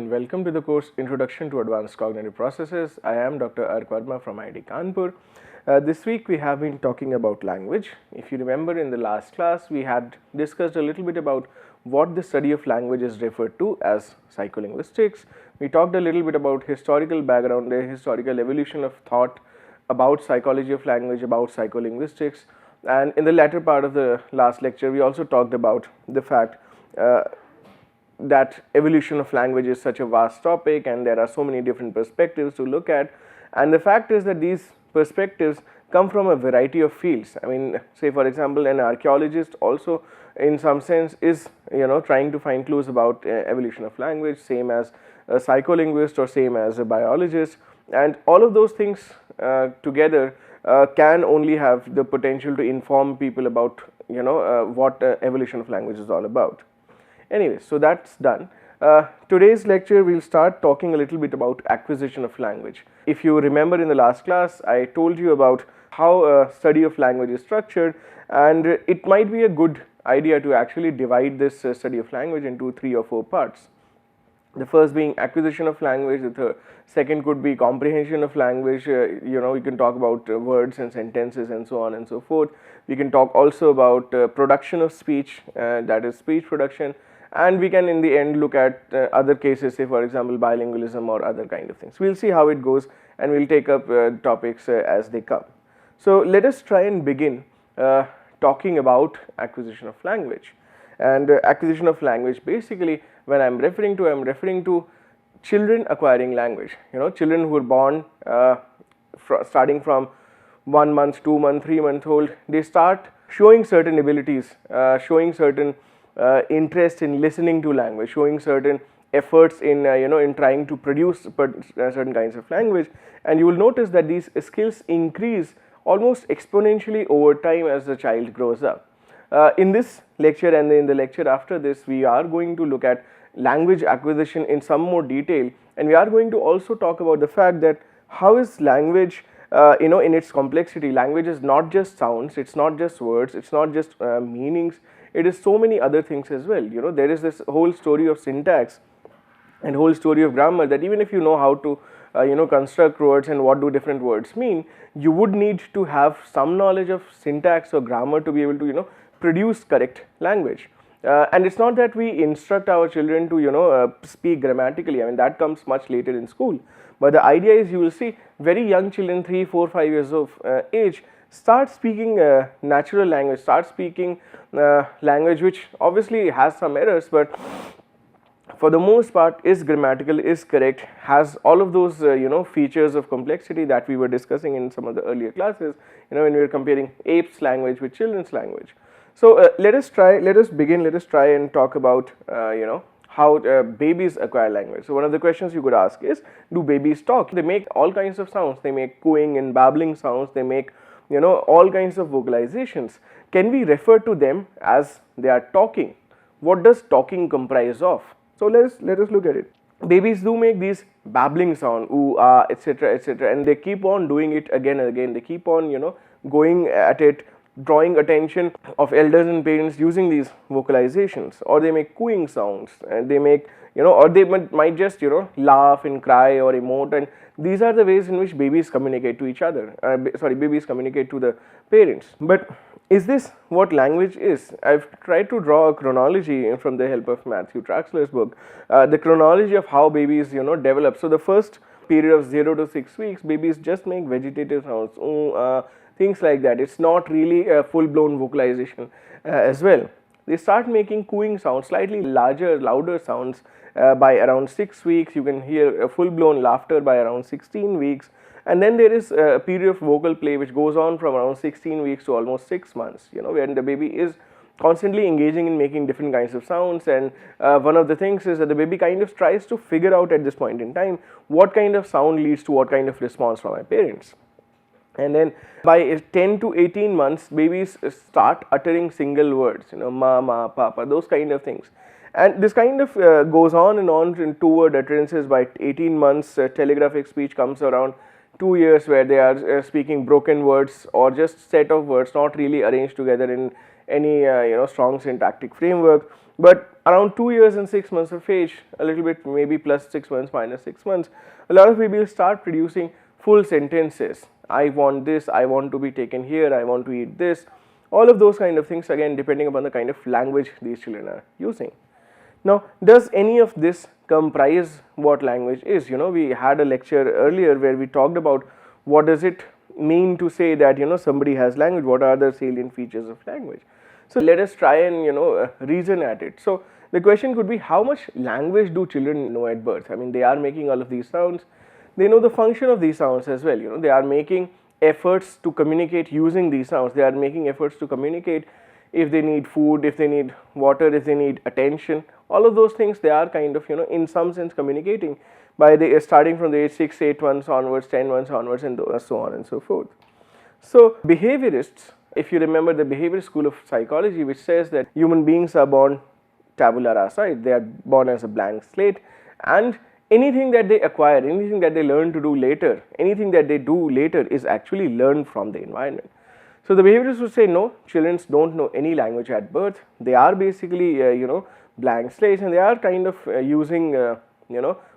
and welcome to the course Introduction to Advanced Cognitive Processes. I am Dr. Ark Verma from IIT Kanpur. This week we have been talking about language. If you remember, in the last class we had discussed a little bit about what the study of language is referred to as psycholinguistics. We talked a little bit about historical background, the historical evolution of thought about psychology of language, about psycholinguistics, and in the latter part of the last lecture we also talked about the fact that evolution of language is such a vast topic and there are so many different perspectives to look at, and the fact is that these perspectives come from a variety of fields. I mean, say for example, an archaeologist also in some sense is trying to find clues about evolution of language, same as a psycholinguist or same as a biologist, and all of those things together can only have the potential to inform people about what evolution of language is all about. Anyway, so that's done. Today's lecture we'll start talking a little bit about acquisition of language. If you remember, in the last class I told you about how a study of language is structured, and it might be a good idea to actually divide this study of language into 3 or 4 parts. The first being acquisition of language, the second could be comprehension of language. We can talk about words and sentences and so on and so forth. We can talk also about production of speech, that is speech production, and we can in the end look at other cases, say for example bilingualism or other kind of things. We will see how it goes and we will take up topics as they come. So let us try and begin talking about acquisition of language. And acquisition of language, basically when I am referring to children acquiring language. Children who are born starting from 1 month, 2 month, 3 month old, they start showing certain abilities, showing certain interest in listening to language, showing certain efforts in in trying to produce certain kinds of language, and you will notice that these skills increase almost exponentially over time as the child grows up. In this lecture and in the lecture after this, we are going to look at language acquisition in some more detail, and we are going to also talk about the fact that how is language in its complexity. Language is not just sounds, it's not just words, it's not just meanings, it is so many other things as well. There is this whole story of syntax and whole story of grammar, that even if you know how to construct words and what do different words mean, you would need to have some knowledge of syntax or grammar to be able to produce correct language. And it's not that we instruct our children to speak grammatically. I mean, that comes much later in school, but the idea is you will see very young children, 3, 4, 5 years of age, start speaking natural language, start speaking language which obviously has some errors, but for the most part is grammatical, is correct, has all of those features of complexity that we were discussing in some of the earlier classes, when we were comparing apes language with children's language. So let us try and talk about how babies acquire language. So one of the questions you could ask is, do babies talk? They make all kinds of sounds, they make cooing and babbling sounds, they make all kinds of vocalizations. Can we refer to them as they are talking? What does talking comprise of? So let us look at it. Babies do make these babbling sound, ooh, ah, etc., etc., and they keep on doing it again and again. They keep on going at it, drawing attention of elders and parents using these vocalizations. Or they make cooing sounds, and they make or they might just laugh and cry or emote, and these are the ways in which babies communicate to each other. Babies communicate to the parents. But is this what language is? I've tried to draw a chronology from the help of Matthew Traxler's book, the chronology of how babies develop. So the first period of 0 to 6 weeks, babies just make vegetative sounds, things like that. It's not really a full-blown vocalization as well. They start making cooing sounds, slightly larger, louder sounds by around 6 weeks. You can hear a full-blown laughter by around 16 weeks. And then there is a period of vocal play which goes on from around 16 weeks to almost 6 months, when the baby is constantly engaging in making different kinds of sounds. And one of the things is that the baby kind of tries to figure out at this point in time what kind of sound leads to what kind of response from my parents. And then by 10 to 18 months, babies start uttering single words, mama, papa, those kind of things. And this kind of goes on and on in 2-word utterances. By 18 months, telegraphic speech comes around. 2 years where they are speaking broken words or just set of words, not really arranged together in any strong syntactic framework. But around 2 years and 6 months of age, a little bit maybe plus 6 months, minus 6 months, a lot of babies start producing full sentences. I want this, I want to be taken here, I want to eat this, all of those kind of things, again depending upon the kind of language these children are using. Now, does any of this comprise what language is? We had a lecture earlier where we talked about what does it mean to say that somebody has language, what are the salient features of language. So let us try and reason at it. So the question could be, how much language do children know at birth? I mean, they are making all of these sounds, they know the function of these sounds as well. They are making efforts to communicate using these sounds, they are making efforts to communicate if they need food, if they need water, if they need attention, all of those things they are kind of in some sense communicating by the starting from the age 6, 8 months onwards, 10 months onwards, and so on and so forth. So behaviorists, if you remember the behavior school of psychology, which says that human beings are born tabula rasa, they are born as a blank slate, and anything that they acquire, anything that they learn to do later, anything that they do later is actually learned from the environment. So the behaviorists would say no, children don't know any language at birth, they are basically blank slates, and they are kind of using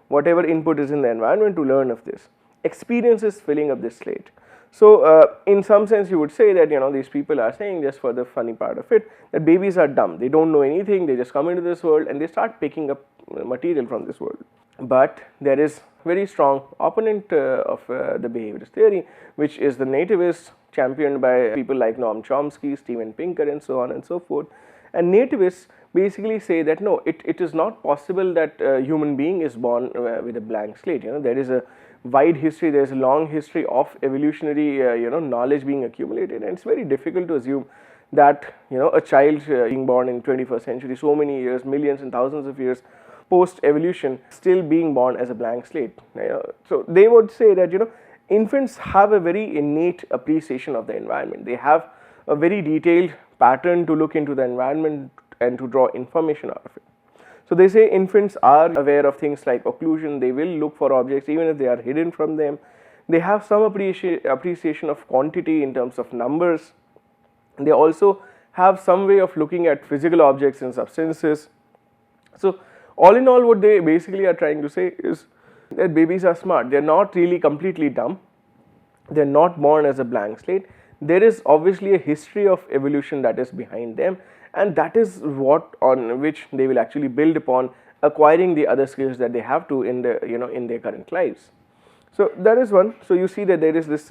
whatever input is in the environment to learn of this. Experience is filling up this slate. So in some sense you would say that these people are saying, just for the funny part of it, that babies are dumb, they don't know anything, they just come into this world and they start picking up material from this world. But there is very strong opponent of the behaviorist theory, which is the nativist, championed by people like Noam Chomsky, Steven Pinker, and so on and so forth. And nativists basically say that no, it is not possible that a human being is born with a blank slate. There is a wide history, there is a long history of evolutionary knowledge being accumulated, and it's very difficult to assume that a child being born in 21st century, so many years, millions and thousands of years post evolution, still being born as a blank slate. So they would say that infants have a very innate appreciation of the environment, they have a very detailed pattern to look into the environment and to draw information out of it. So they say infants are aware of things like occlusion, they will look for objects even if they are hidden from them, they have some appreciation of quantity in terms of numbers, they also have some way of looking at physical objects and substances. So all in all, what they basically are trying to say is that babies are smart, they are not really completely dumb, they are not born as a blank slate, there is obviously a history of evolution that is behind them, and that is what on which they will actually build upon, acquiring the other skills that they have to in the in their current lives. So that is one. So you see that there is this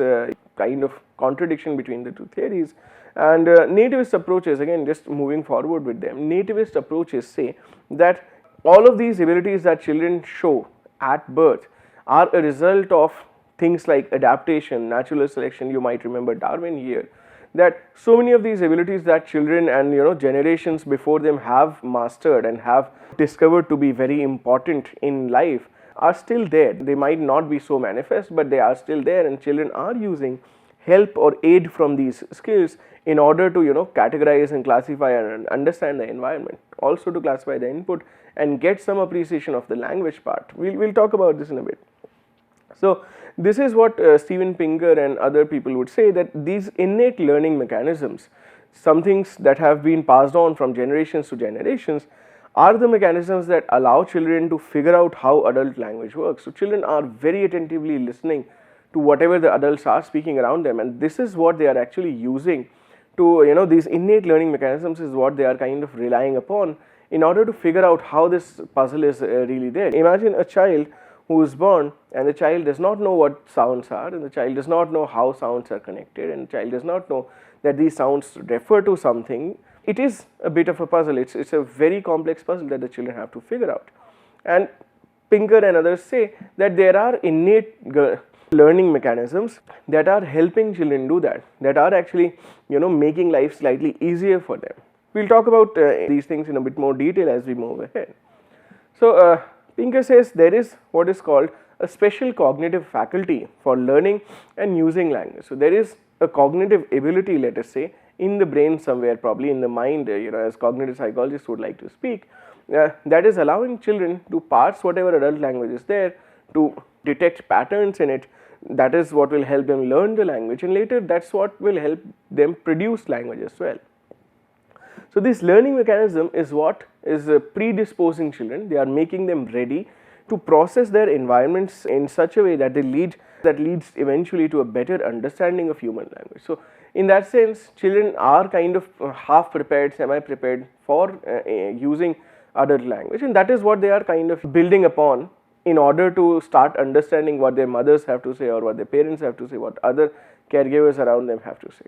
kind of contradiction between the two theories, and nativist approaches, again just moving forward with them, nativist approaches say that all of these abilities that children show at birth are a result of things like adaptation, natural selection. You might remember Darwin here, that so many of these abilities that children and generations before them have mastered and have discovered to be very important in life are still there. They might not be so manifest, but they are still there, and children are using help or aid from these skills in order to categorize and classify and understand the environment, also to classify the input and get some appreciation of the language part. We'll talk about this in a bit. So this is what Steven Pinker and other people would say, that these innate learning mechanisms, some things that have been passed on from generations to generations, are the mechanisms that allow children to figure out how adult language works. So children are very attentively listening to whatever the adults are speaking around them, and this is what they are actually using to these innate learning mechanisms is what they are kind of relying upon in order to figure out how this puzzle is really there. Imagine a child who is born and the child does not know what sounds are, and the child does not know how sounds are connected, and the child does not know that these sounds refer to something. It is a bit of a puzzle, it's a very complex puzzle that the children have to figure out. And Pinker and others say that there are innate learning mechanisms that are helping children do that, that are actually making life slightly easier for them. We'll talk about these things in a bit more detail as we move ahead. So Pinker says there is what is called a special cognitive faculty for learning and using language. So there is a cognitive ability, let us say, in the brain somewhere, probably in the mind, as cognitive psychologists would like to speak, that is allowing children to parse whatever adult language is there, to detect patterns in it. That is what will help them learn the language, and later that's what will help them produce language as well. So this learning mechanism is what is predisposing children. They are making them ready to process their environments in such a way that leads eventually to a better understanding of human language. So in that sense, children are kind of half prepared, semi prepared for using adult language, and that is what they are kind of building upon in order to start understanding what their mothers have to say, or what their parents have to say, what other caregivers around them have to say.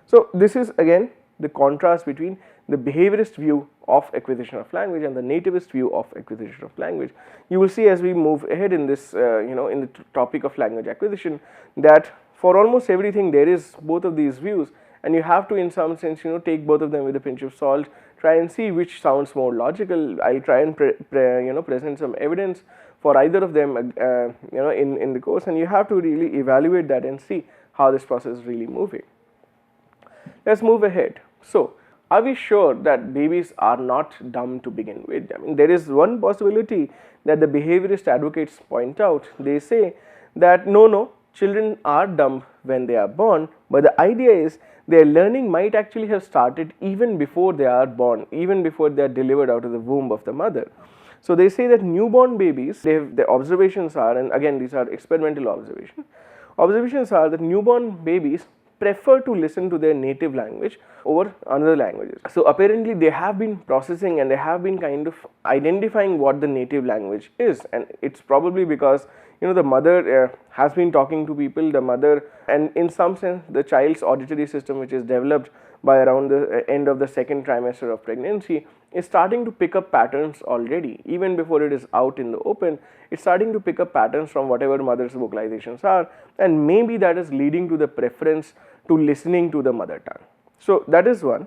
So this is again the contrast between the behaviorist view of acquisition of language and the nativist view of acquisition of language. You will see as we move ahead in this in the topic of language acquisition, that for almost everything there is both of these views, and you have to in some sense take both of them with a pinch of salt, try and see which sounds more logical. I will try and present some evidence for either of them in the course, and you have to really evaluate that and see how this process is really moving. Let's move ahead. So are we sure that babies are not dumb to begin with? I mean, there is one possibility that the behaviorist advocates point out. They say that no, children are dumb when they are born, but the idea is their learning might actually have started even before they are born, even before they are delivered out of the womb of the mother. So they say that newborn babies, the observations are, and again these are experimental observations are that newborn babies prefer to listen to their native language over other languages. So apparently they have been processing and they have been kind of identifying what the native language is, and it's probably because the mother has been talking to people, the mother, and in some sense the child's auditory system, which is developed by around the end of the second trimester of pregnancy, is starting to pick up patterns already. Even before it is out in the open, it's starting to pick up patterns from whatever mother's vocalizations are, and maybe that is leading to the preference to listening to the mother tongue. So that is one.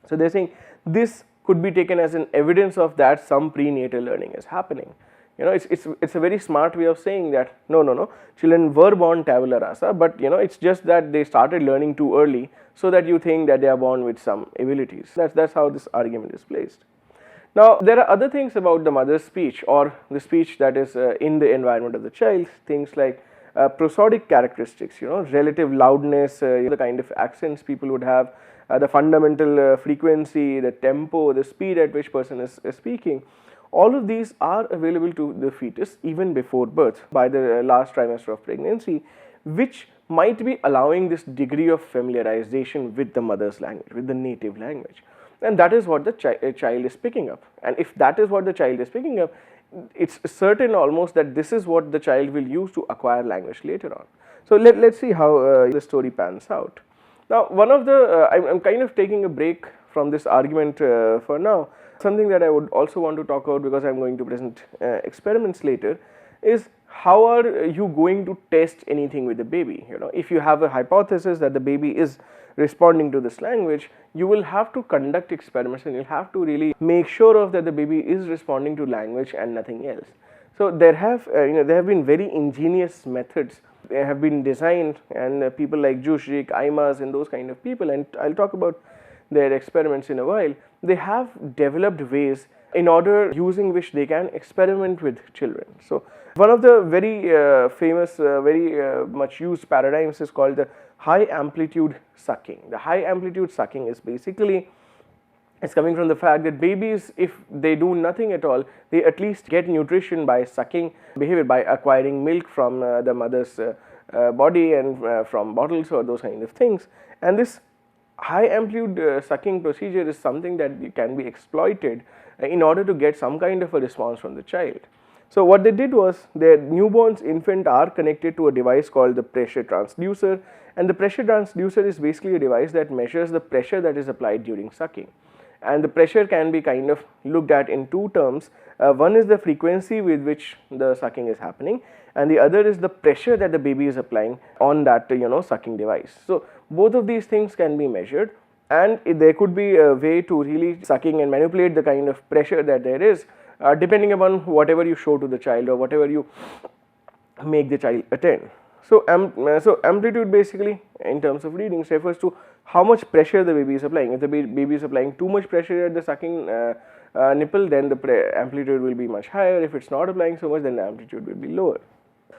So they are saying this could be taken as an evidence of that some prenatal learning is happening. It's a very smart way of saying that no, children were born tabula rasa, but it's just that they started learning too early, so that you think that they are born with some abilities. That's how this argument is placed. Now there are other things about the mother's speech, or the speech that is in the environment of the child, things like prosodic characteristics, relative loudness, the kind of accents people would have, the fundamental frequency, the tempo, the speed at which person is speaking. All of these are available to the fetus even before birth, by the last trimester of pregnancy, which might be allowing this degree of familiarization with the mother's language, with the native language, and that is what the child is picking up. And if that is what the child is picking up, it's certain almost that this is what the child will use to acquire language later on. So let's see how the story pans out. Now one of the I'm kind of taking a break from this argument for now. Something that I would also want to talk about, because I'm going to present experiments later, is how are you going to test anything with the baby? If you have a hypothesis that the baby is responding to this language, you will have to conduct experiments, and you'll have to really make sure of that the baby is responding to language and nothing else. So there have been very ingenious methods they have been designed, and people like Jushik, Aimas, and those kind of people, and I'll talk about their experiments in a while. They have developed ways in order using which they can experiment with children. So one of the very famous, very much used paradigms is called the high amplitude sucking. The high amplitude sucking is basically, it's coming from the fact that babies, if they do nothing at all, they at least get nutrition by sucking behavior, by acquiring milk from the mother's body and from bottles or those kind of things. And this high amplitude sucking procedure is something that can be exploited in order to get some kind of a response from the child. So what they did was, their newborn's infant are connected to a device called the pressure transducer, and the pressure transducer is basically a device that measures the pressure that is applied during sucking. And the pressure can be kind of looked at in two terms. One is the frequency with which the sucking is happening, and the other is the pressure that the baby is applying on that sucking device. So both of these things can be measured, and there could be a way to really sucking and manipulate the kind of pressure that there is, depending upon whatever you show to the child or whatever you make the child attend. So amplitude basically in terms of readings refers to how much pressure the baby is applying. If the baby is applying too much pressure at the sucking nipple, then the amplitude will be much higher. If it's not applying so much, then the amplitude will be lower.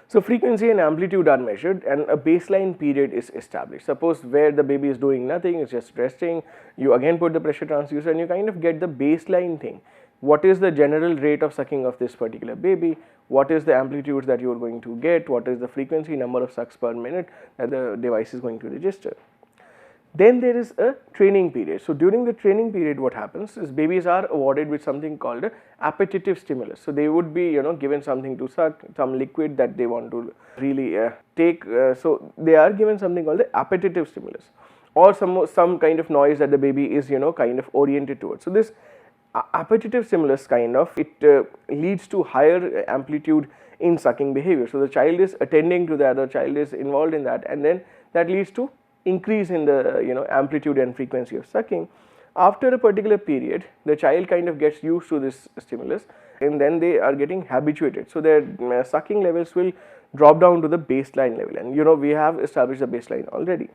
So frequency and amplitude are measured and a baseline period is established. Suppose where the baby is doing nothing, it's just resting, you again put the pressure transducer and you kind of get the baseline thing. What is the general rate of sucking of this particular baby? What is the amplitude that you are going to get? What is the frequency, number of sucks per minute that the device is going to register? Then there is a training period. So during the training period, what happens is babies are awarded with something called a appetitive stimulus. So they would be given something to suck, some liquid that they want to really take. So they are given something called the appetitive stimulus, or some kind of noise that the baby is kind of oriented towards. So this appetitive stimulus it leads to higher amplitude in sucking behavior. So the child is attending to that, the child is involved in that, and then that leads to increase in the amplitude and frequency of sucking. After a particular period, the child kind of gets used to this stimulus and then they are getting habituated. So their sucking levels will drop down to the baseline level, and we have established the baseline already.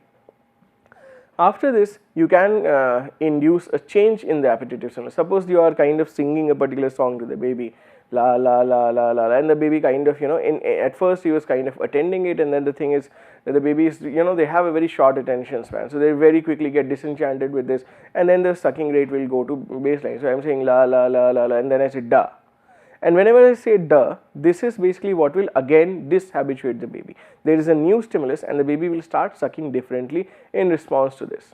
After this, you can induce a change in the appetitive stimulus. Suppose you are kind of singing a particular song to the baby, la la la la la, and the baby kind of at first he was kind of attending it, and then the thing is that the babies they have a very short attention span, so they very quickly get disenchanted with this, and then the sucking rate will go to baseline. So I am saying la la la la la, and then I say da. And whenever I say duh, this is basically what will again dishabituate the baby. There is a new stimulus and the baby will start sucking differently in response to this.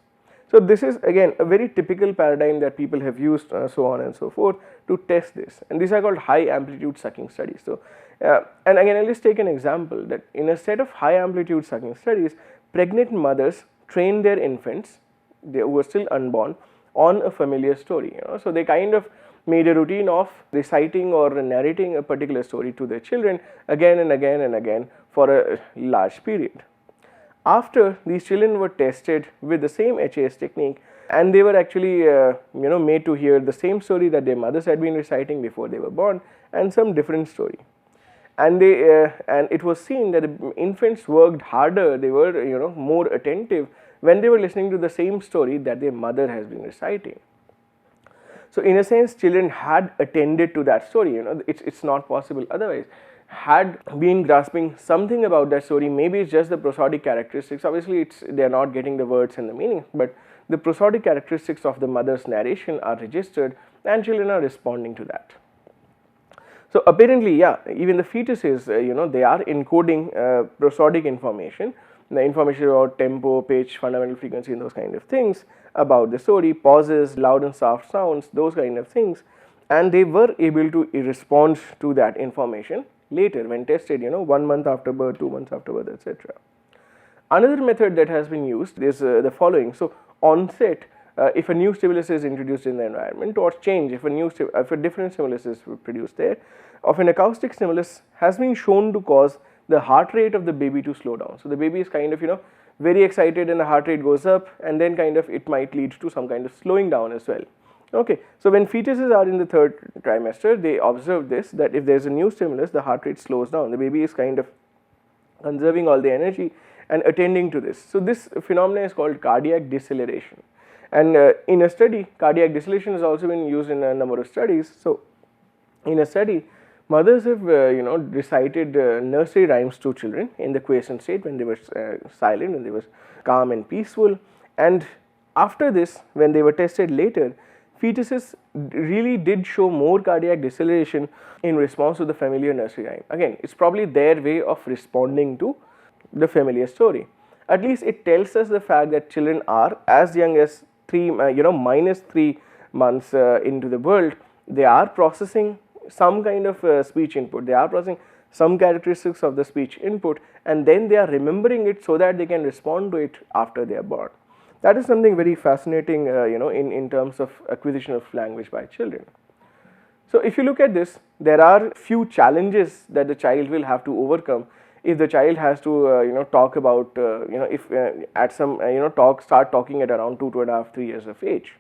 So this is again a very typical paradigm that people have used, so on and so forth, to test this, and these are called high amplitude sucking studies. So and again I will just take an example that in a set of high amplitude sucking studies, pregnant mothers train their infants, who are still unborn, on a familiar story. So they kind of made a routine of reciting or narrating a particular story to their children again and again and again for a large period. After these children were tested with the same HAS technique, and they were actually made to hear the same story that their mothers had been reciting before they were born, and some different story, and it was seen that the infants worked harder, they were more attentive when they were listening to the same story that their mother has been reciting. So in a sense, children had attended to that story, it's not possible otherwise, had been grasping something about that story. Maybe it's just the prosodic characteristics, obviously they are not getting the words and the meaning, but the prosodic characteristics of the mother's narration are registered and children are responding to that. So apparently, yeah, even the fetuses, they are encoding prosodic information, the information about tempo, pitch, fundamental frequency, and those kind of things about the story, pauses, loud and soft sounds, those kind of things, and they were able to respond to that information later when tested, 1 month after birth, 2 months after birth, etc. Another method that has been used is the following. So onset, if a new stimulus is introduced in the environment, or change if a different stimulus is produced there, of an acoustic stimulus has been shown to cause the heart rate of the baby to slow down. So the baby is kind of very excited and the heart rate goes up, and then kind of it might lead to some kind of slowing down as well. Okay, so when fetuses are in the third trimester, they observe this, that if there is a new stimulus, the heart rate slows down, the baby is kind of conserving all the energy and attending to this. So this phenomenon is called cardiac deceleration, and in a study, cardiac deceleration has also been used in a number of studies. So in a study, mothers have recited nursery rhymes to children in the quiescent state when they were silent and they were calm and peaceful, and after this, when they were tested later, fetuses really did show more cardiac deceleration in response to the familiar nursery rhyme. Again, it's probably their way of responding to the familiar story. At least it tells us the fact that children are as young as minus 3 months into the world, they are processing some kind of speech input, they are processing some characteristics of the speech input, and then they are remembering it so that they can respond to it after they are born. That is something very fascinating in terms of acquisition of language by children. So if you look at this, there are few challenges that the child will have to overcome if the child has to talk about if at some start talking at around 2, 2.5, 3 years of age.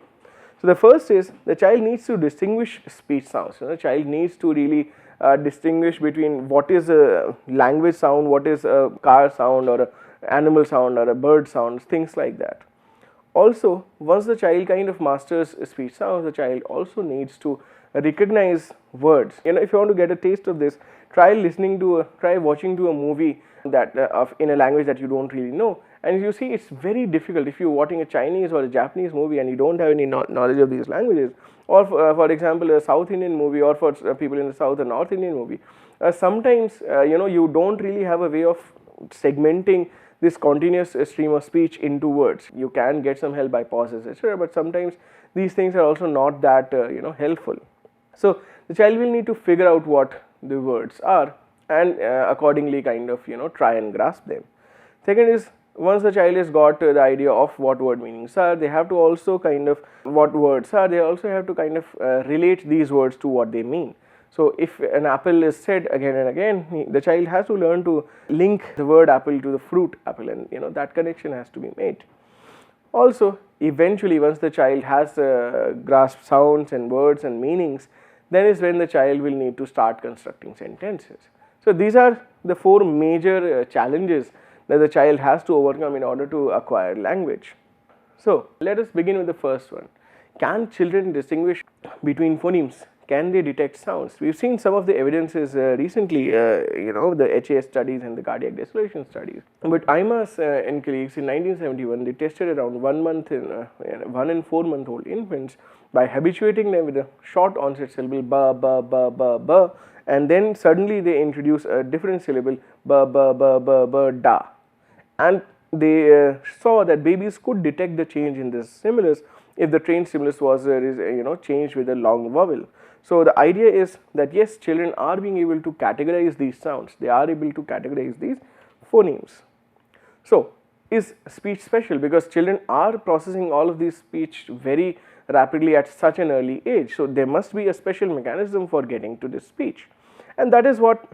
So the first is the child needs to distinguish speech sounds. The child needs to really distinguish between what is a language sound, what is a car sound or a animal sound or a bird sound, things like that. Also, once the child kind of masters speech sounds, the child also needs to recognize words. If you want to get a taste of this, try watching to a movie that in a language that you don't really know, and you see it's very difficult if you're watching a Chinese or a Japanese movie and you don't have any knowledge of these languages, or for example a South Indian movie, or for people in the South, a North Indian movie. Sometimes you don't really have a way of segmenting this continuous stream of speech into words. You can get some help by pauses, etc., but sometimes these things are also not that helpful. So the child will need to figure out what the words are, and accordingly kind of try and grasp them. Second is, once the child has got the idea of what word meanings are, they have to also kind of what words are, they also have to kind of relate these words to what they mean. So if an apple is said again and again, the child has to learn to link the word apple to the fruit apple, and that connection has to be made. Also, eventually once the child has grasped sounds and words and meanings, then is when the child will need to start constructing sentences. So these are the four major challenges that the child has to overcome in order to acquire language. So let us begin with the first one. Can children distinguish between phonemes? Can they detect sounds? We've seen some of the evidences recently, the HAS studies and the cardiac deceleration studies. But IMAS and colleagues in 1971, they tested around 1 month in 1 and 4 month old infants by habituating them with a short onset syllable ba ba ba ba ba, and then suddenly they introduce a different syllable ba ba ba ba ba da, and they saw that babies could detect the change in this stimulus if the trained stimulus was changed with a long vowel. So the idea is that yes, children are being able to categorize these sounds, they are able to categorize these phonemes. So is speech special? Because children are processing all of these speech very rapidly at such an early age, so there must be a special mechanism for getting to this speech, and that is what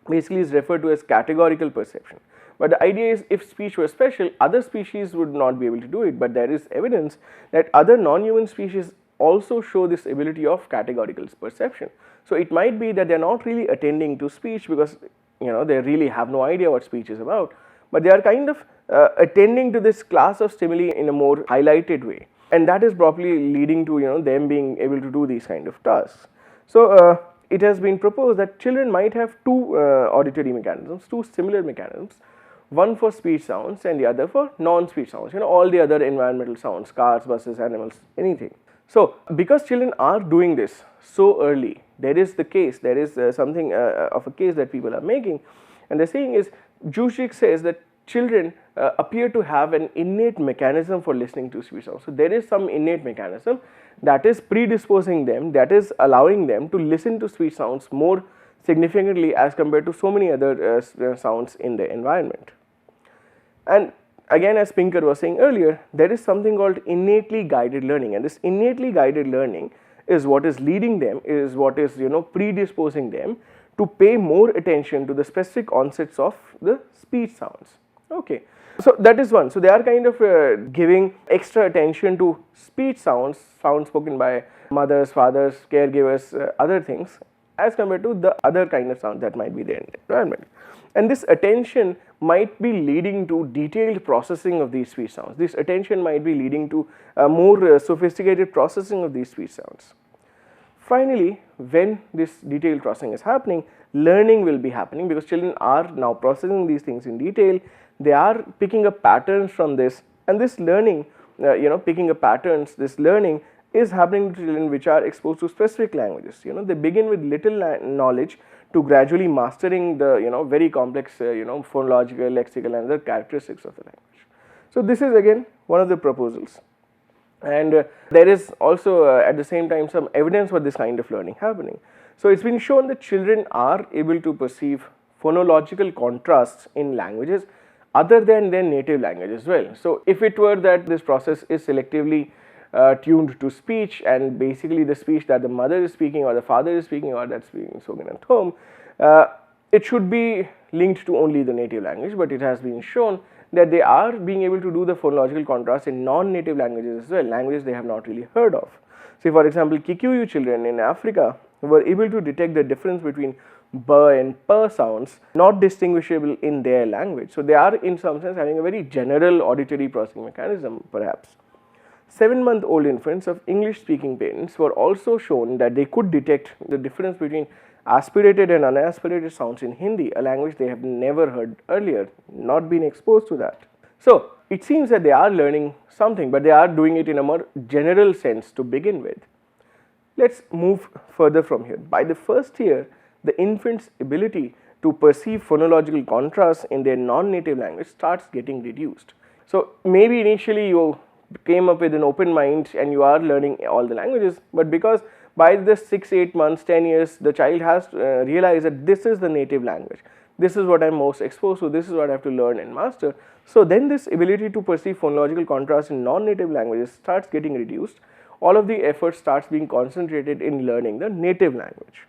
basically is referred to as categorical perception. But the idea is, if speech were special, other species would not be able to do it, but there is evidence that other non-human species also show this ability of categorical perception. So it might be that they are not really attending to speech because they really have no idea what speech is about, but they are kind of attending to this class of stimuli in a more highlighted way, and that is probably leading to them being able to do these kind of tasks. So it has been proposed that children might have two auditory mechanisms, two similar mechanisms, one for speech sounds and the other for non-speech sounds, all the other environmental sounds, cars, buses, animals, anything. So because children are doing this so early, there is something of a case that people are making, and they're saying is, Dzuschig says that children appear to have an innate mechanism for listening to speech sounds. So there is some innate mechanism that is predisposing them, that is allowing them to listen to speech sounds more significantly as compared to so many other sounds in the environment. And again, as Pinker was saying earlier, there is something called innately guided learning, and this innately guided learning is what is leading them, is what is predisposing them to pay more attention to the specific onsets of the speech sounds. Okay, so that is one. So they are kind of giving extra attention to speech sounds spoken by mothers, fathers, caregivers, other things, as compared to the other kind of sound that might be there in the environment. And this attention might be leading to detailed processing of these speech sounds. This attention might be leading to more sophisticated processing of these speech sounds. Finally, when this detailed processing is happening, learning will be happening, because children are now processing these things in detail. They are picking up patterns from this, and this learning, picking up patterns, this learning is happening to children which are exposed to specific languages. They begin with little knowledge to gradually mastering the very complex phonological, lexical and other characteristics of the language. So this is again one of the proposals, and there is also at the same time some evidence for this kind of learning happening. So it's been shown that children are able to perceive phonological contrasts in languages other than their native language as well. So if it were that this process is selectively tuned to speech, and basically the speech that the mother is speaking or the father is speaking or that's being spoken at home, it should be linked to only the native language, but it has been shown that they are being able to do the phonological contrast in non-native languages as well, languages they have not really heard of. So for example, Kikuyu children in Africa were able to detect the difference between b and p sounds not distinguishable in their language. So they are in some sense having a very general auditory processing mechanism perhaps. 7-month-old infants of English speaking parents were also shown that they could detect the difference between aspirated and unaspirated sounds in Hindi, a language they have never heard earlier, not been exposed to that. So it seems that they are learning something, but they are doing it in a more general sense to begin with. Let's move further from here. By the first year, the infant's ability to perceive phonological contrasts in their non-native language starts getting reduced. So maybe initially you came up with an open mind and you are learning all the languages, but because by the 6, 8 months, 10 years, the child has realized that this is the native language, this is what I am most exposed to, this is what I have to learn and master. So then this ability to perceive phonological contrast in non-native languages starts getting reduced. All of the effort starts being concentrated in learning the native language.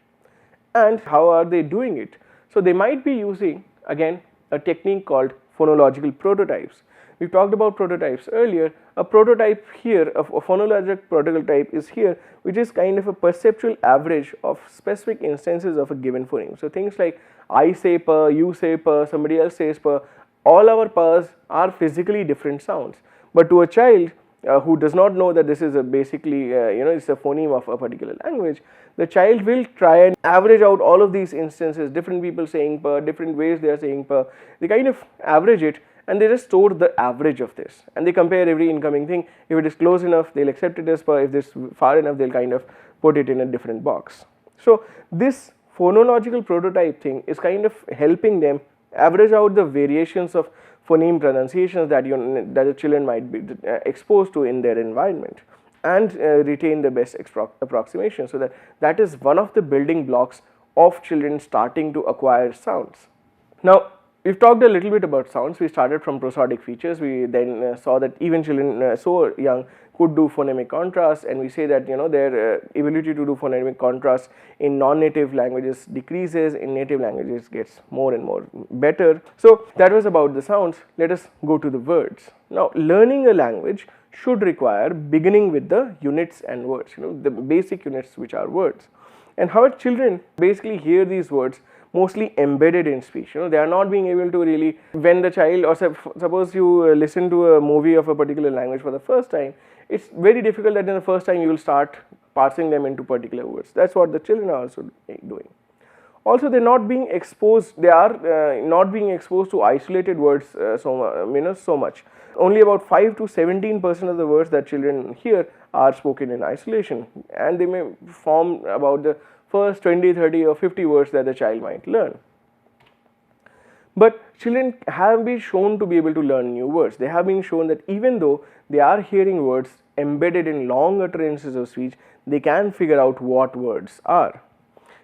And how are they doing it? So they might be using again a technique called phonological prototypes. We talked about prototypes earlier. A prototype here, a phonologic prototype is here, which is kind of a perceptual average of specific instances of a given phoneme. So things like I say pa, you say pa, somebody else says pa, all our pa's are physically different sounds. But to a child who does not know that this is a basically it's a phoneme of a particular language, the child will try and average out all of these instances, different people saying pa, different ways they are saying pa, they kind of average it and they just store the average of this and they compare every incoming thing. If it is close enough, they'll accept it as pa, if this far enough, they'll kind of put it in a different box. So this phonological prototype thing is kind of helping them average out the variations of phoneme pronunciations that the children might be exposed to in their environment and retain the best approximation. So that is one of the building blocks of children starting to acquire sounds. Now we've talked a little bit about sounds. We started from prosodic features. We then saw that even children so young could do phonemic contrast, and we say that their ability to do phonemic contrast in non-native languages decreases, in native languages gets more and more better. So that was about the sounds. Let us go to the words. Now learning a language should require beginning with the units and words, the basic units which are words. And how children basically hear these words mostly embedded in speech. They are not being able to really, when the child, or suppose you listen to a movie of a particular language for the first time, it's very difficult that in the first time you will start parsing them into particular words. That's what the children are also doing. Also, they're not being exposed, they are not being exposed to isolated words so much. Only about 5 to 17% of the words that children hear are spoken in isolation, and they may form about the first 20, 30 or 50 words that the child might learn. But children have been shown to be able to learn new words. They have been shown that even though they are hearing words embedded in long utterances of speech, they can figure out what words are.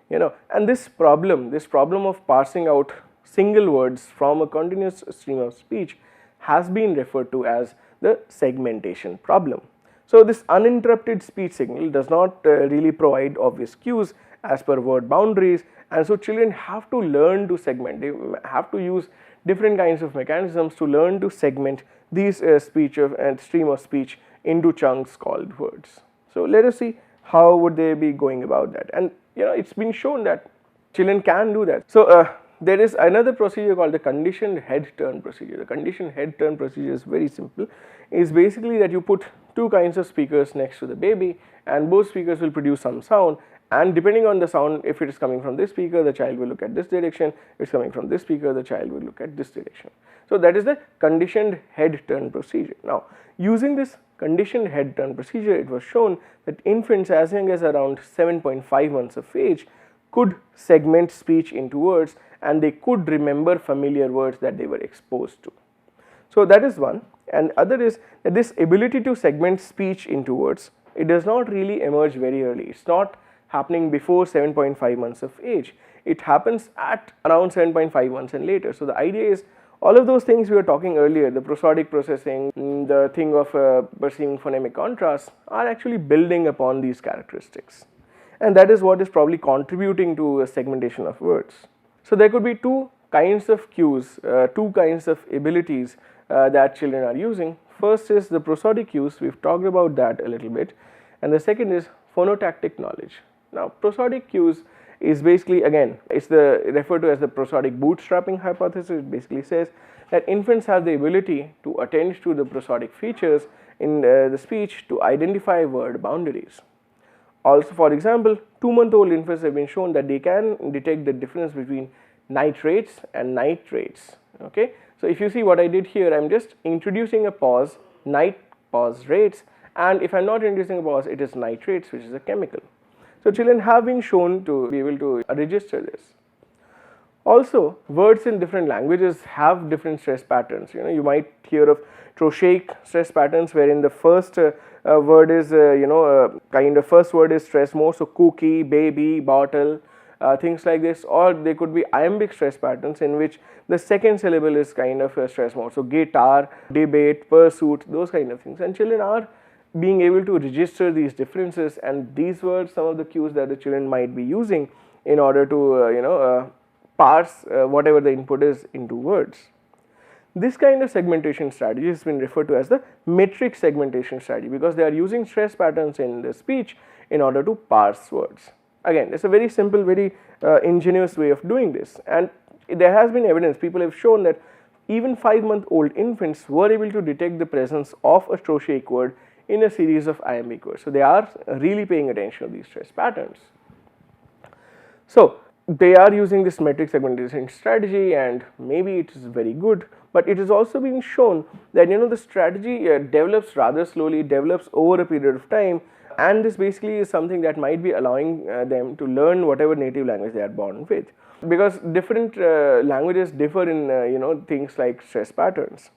And this problem of parsing out single words from a continuous stream of speech has been referred to as the segmentation problem. So this uninterrupted speech signal does not really provide obvious cues as per word boundaries, and so children have to learn to segment. They have to use different kinds of mechanisms to learn to segment these stream of speech into chunks called words. So let us see how would they be going about that, and it's been shown that children can do that. So there is another procedure called the conditioned head turn procedure. The conditioned head turn procedure is very simple. It's basically that you put two kinds of speakers next to the baby, and both speakers will produce some sound, and depending on the sound, if it is coming from this speaker, the child will look at this direction. If it's coming from this speaker, the child will look at this direction. So that is the conditioned head turn procedure. Now using this conditioned head turn procedure, it was shown that infants as young as around 7.5 months of age could segment speech into words, and they could remember familiar words that they were exposed to. So that is one, and other is that this ability to segment speech into words, it does not really emerge very early. It's not happening before 7.5 months of age. It happens at around 7.5 months and later. So the idea is all of those things we were talking earlier, the prosodic processing, the thing of perceiving phonemic contrast, are actually building upon these characteristics, and that is what is probably contributing to a segmentation of words. So there could be two kinds of cues, two kinds of abilities that children are using. First is the prosodic cues. We've talked about that a little bit, and the second is phonotactic knowledge. Now prosodic cues is basically, again, it's referred to as the prosodic bootstrapping hypothesis. It basically says that infants have the ability to attend to the prosodic features in the speech to identify word boundaries. Also, for example, 2-month-old infants have been shown that they can detect the difference between nitrates and nitrates. Okay, so if you see what I did here, I am just introducing a pause, nit pause rates, and if I am not introducing a pause, it is nitrates, which is a chemical. So children have been shown to be able to register this. Also, words in different languages have different stress patterns. You might hear of trochaic stress patterns, wherein the first word is kind of first word is stressed more, so cookie, baby, bottle, things like this. Or they could be iambic stress patterns in which the second syllable is kind of stressed more, so guitar, debate, pursuit, those kind of things. And children are being able to register these differences, and these were some of the cues that the children might be using in order to parse whatever the input is into words. This kind of segmentation strategy has been referred to as the metric segmentation strategy, because they are using stress patterns in the speech in order to parse words. Again, it's a very simple, very ingenious way of doing this, and there has been evidence, people have shown that even 5-month-old infants were able to detect the presence of a trochaic word in a series of iambic words. So they are really paying attention to these stress patterns. So they are using this metric segmentation strategy, and maybe it is very good, but it is also being shown that the strategy develops rather slowly, develops over a period of time, and this basically is something that might be allowing them to learn whatever native language they are born with, because different languages differ in things like stress patterns.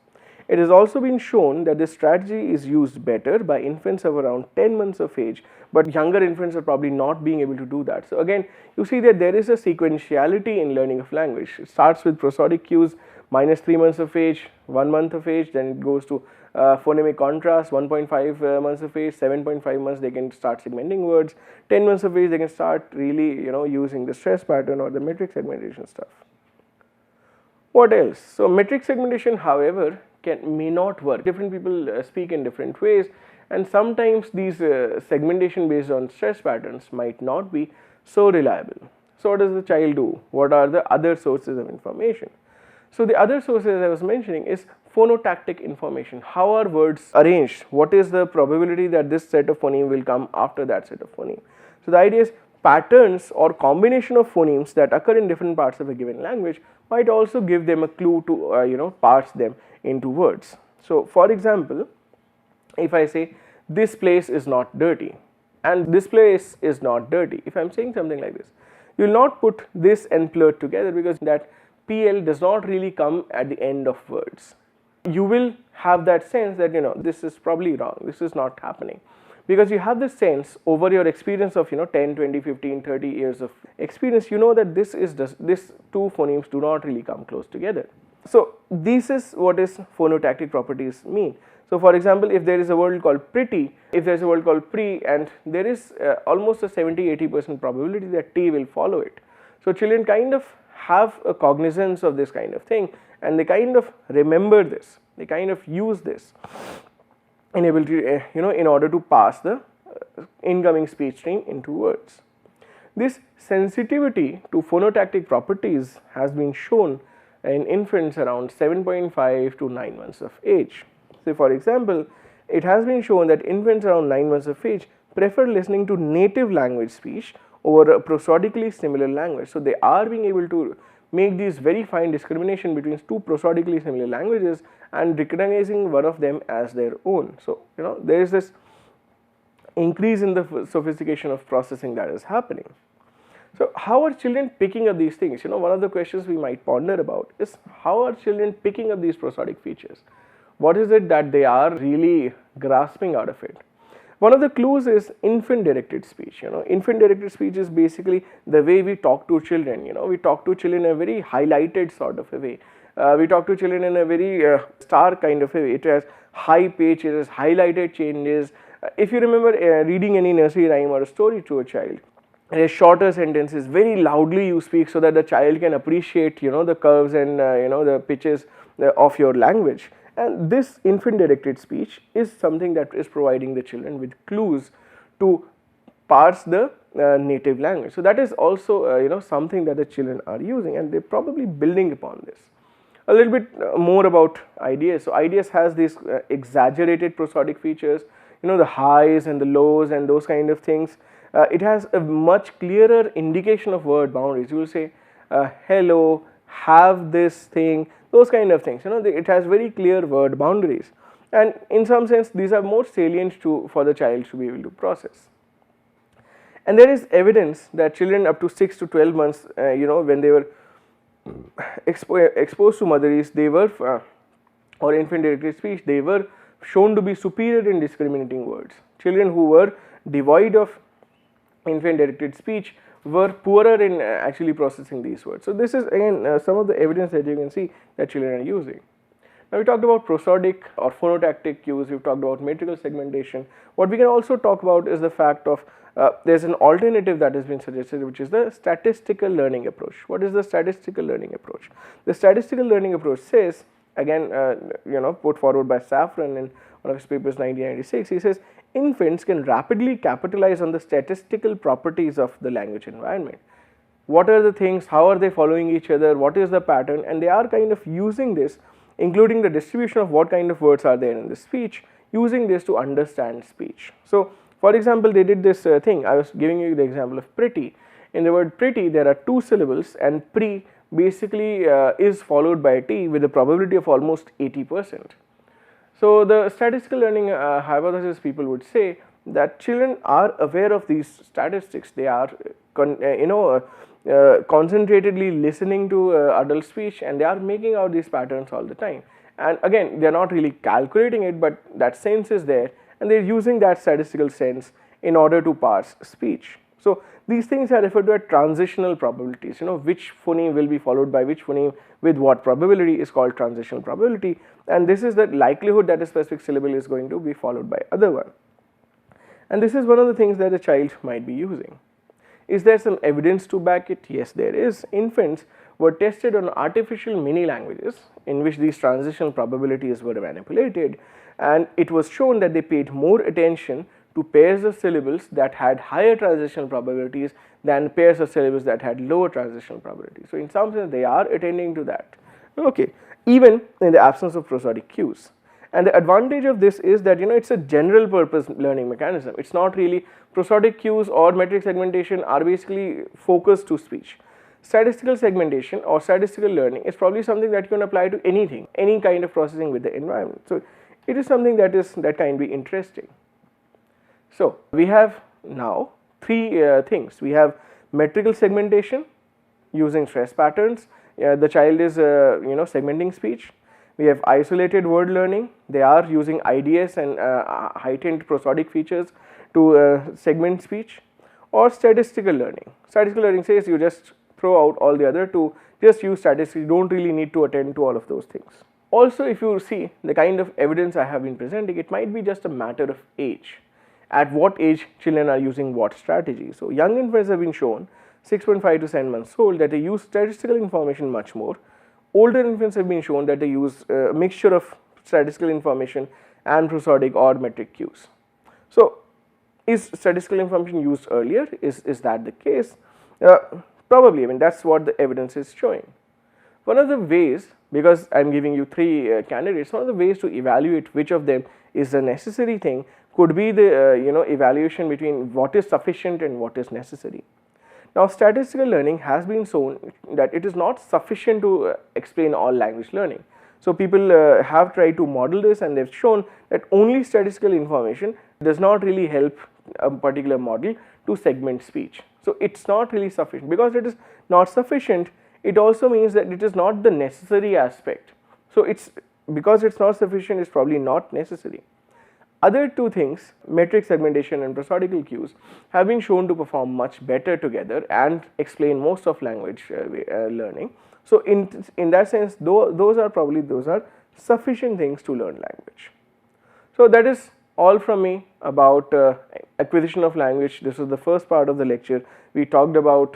It has also been shown that this strategy is used better by infants of around 10 months of age, but younger infants are probably not being able to do that. So again, you see that there is a sequentiality in learning of language. It starts with prosodic cues, -3 months of age, 1 month of age, then it goes to phonemic contrast, 1.5 months of age, 7.5 months they can start segmenting words, 10 months of age they can start really using the stress pattern or the metric segmentation stuff. What else? So metric segmentation, however, may not work. Different people speak in different ways, and sometimes these segmentation based on stress patterns might not be so reliable. So what does the child do? What are the other sources of information? So the other sources I was mentioning is phonotactic information. How are words arranged? What is the probability that this set of phoneme will come after that set of phoneme? So the idea is patterns or combination of phonemes that occur in different parts of a given language might also give them a clue to parse them into words. So for example, if I say this place is not dirty and this place is not dirty, if I am saying something like this, you will not put this and plurt together, because that PL does not really come at the end of words. You will have that sense that this is probably wrong, this is not happening, because you have the sense over your experience of 10, 20, 15, 30 years of experience, that this two phonemes do not really come close together. So this is what is phonotactic properties mean. So for example, if there is a word called pretty, if there is a word called pre, and there is almost a 70-80% probability that T will follow it. So children kind of have a cognizance of this kind of thing, and they kind of remember this, they kind of use this in ability in order to pass the incoming speech stream into words. This sensitivity to phonotactic properties has been shown in infants around 7.5 to 9 months of age. So for example, it has been shown that infants around 9 months of age prefer listening to native language speech over a prosodically similar language. So they are being able to make these very fine discrimination between two prosodically similar languages and recognizing one of them as their own. So there is this increase in the sophistication of processing that is happening. So how are children picking up these things? One of the questions we might ponder about is, how are children picking up these prosodic features? What is it that they are really grasping out of it? One of the clues is infant directed speech. Infant directed speech is basically the way we talk to children. We talk to children in a very highlighted sort of a way. We talk to children in a very star kind of a way. It has high pitch, it has highlighted changes. If you remember reading any nursery rhyme or a story to a child, shorter sentences, very loudly you speak so that the child can appreciate the curves and the pitches of your language. And this infant directed speech is something that is providing the children with clues to parse the native language. So that is also something that the children are using, and they're probably building upon this. A little bit more about IDS. So IDS has these exaggerated prosodic features, the highs and the lows and those kind of things. it has a much clearer indication of word boundaries. You will say hello, have this thing, those kind of things. It has very clear word boundaries, and in some sense these are more salient for the child to be able to process. And there is evidence that children up to 6 to 12 months, when they were exposed to motherese, they were or infant directed speech, they were shown to be superior in discriminating words. Children who were devoid of infant directed speech were poorer in actually processing these words. So this is again some of the evidence that you can see that children are using. Now we talked about prosodic or phonotactic cues, we've talked about metrical segmentation. What we can also talk about is the fact of there's an alternative that has been suggested, which is the statistical learning approach. What is the statistical learning approach? The statistical learning approach says, again put forward by Safran in one of his papers 1996, he says infants can rapidly capitalize on the statistical properties of the language environment. What are the things, how are they following each other, what is the pattern, and they are kind of using this, including the distribution of what kind of words are there in the speech, using this to understand speech. So for example, they did this thing, I was giving you the example of pretty. In the word pretty there are 2 syllables, and pre basically is followed by T with a probability of almost 80%. So the statistical learning hypothesis people would say that children are aware of these statistics, they are concentratedly listening to adult speech, and they are making out these patterns all the time. And again, they are not really calculating it, but that sense is there, and they are using that statistical sense in order to parse speech. So these things are referred to as transitional probabilities. Which phoneme will be followed by which phoneme with what probability is called transitional probability, and this is the likelihood that a specific syllable is going to be followed by other one. And this is one of the things that a child might be using. Is there some evidence to back it? Yes, there is. Infants were tested on artificial mini languages in which these transitional probabilities were manipulated, and it was shown that they paid more attention to pairs of syllables that had higher transitional probabilities than pairs of syllables that had lower transitional probabilities. So in some sense they are attending to that, okay, even in the absence of prosodic cues. And the advantage of this is that it's a general purpose learning mechanism. It's not really prosodic cues or metric segmentation are basically focused to speech. Statistical segmentation or statistical learning is probably something that you can apply to anything, any kind of processing with the environment. So it is something that can be interesting. So we have now 3 things. We have metrical segmentation using stress patterns. The child is segmenting speech. We have isolated word learning. They are using IDS and heightened prosodic features to segment speech. Or statistical learning. Statistical learning says you just throw out all the other 2, just use statistics, you don't really need to attend to all of those things. Also, if you see the kind of evidence I have been presenting, it might be just a matter of age. At what age children are using what strategy. So young infants have been shown 6.5 to 7 months old that they use statistical information much more. Older infants have been shown that they use a mixture of statistical information and prosodic or metric cues. So is statistical information used earlier? Is that the case? Probably, that's what the evidence is showing. One of the ways, because I am giving you 3 candidates, one of the ways to evaluate which of them is the necessary thing could be the evaluation between what is sufficient and what is necessary. Now statistical learning has been shown that it is not sufficient to explain all language learning. So people have tried to model this, and they have shown that only statistical information does not really help a particular model to segment speech. So it's not really sufficient. Because it is not sufficient, it also means that it is not the necessary aspect. So because it's not sufficient, it's probably not necessary. Other 2 things, metric segmentation and prosodical cues, have been shown to perform much better together and explain most of language learning. So in that sense, those are sufficient things to learn language. So that is all from me about acquisition of language. This was the first part of the lecture. We talked about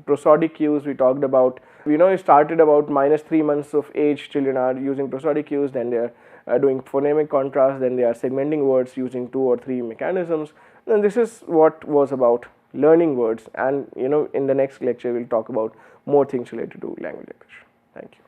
prosodic cues. We talked about, it started about -3 months of age, children are using prosodic cues, then they are doing phonemic contrast, then they are segmenting words using 2 or 3 mechanisms. And this is what was about learning words, and in the next lecture we will talk about more things related to language acquisition. Thank you.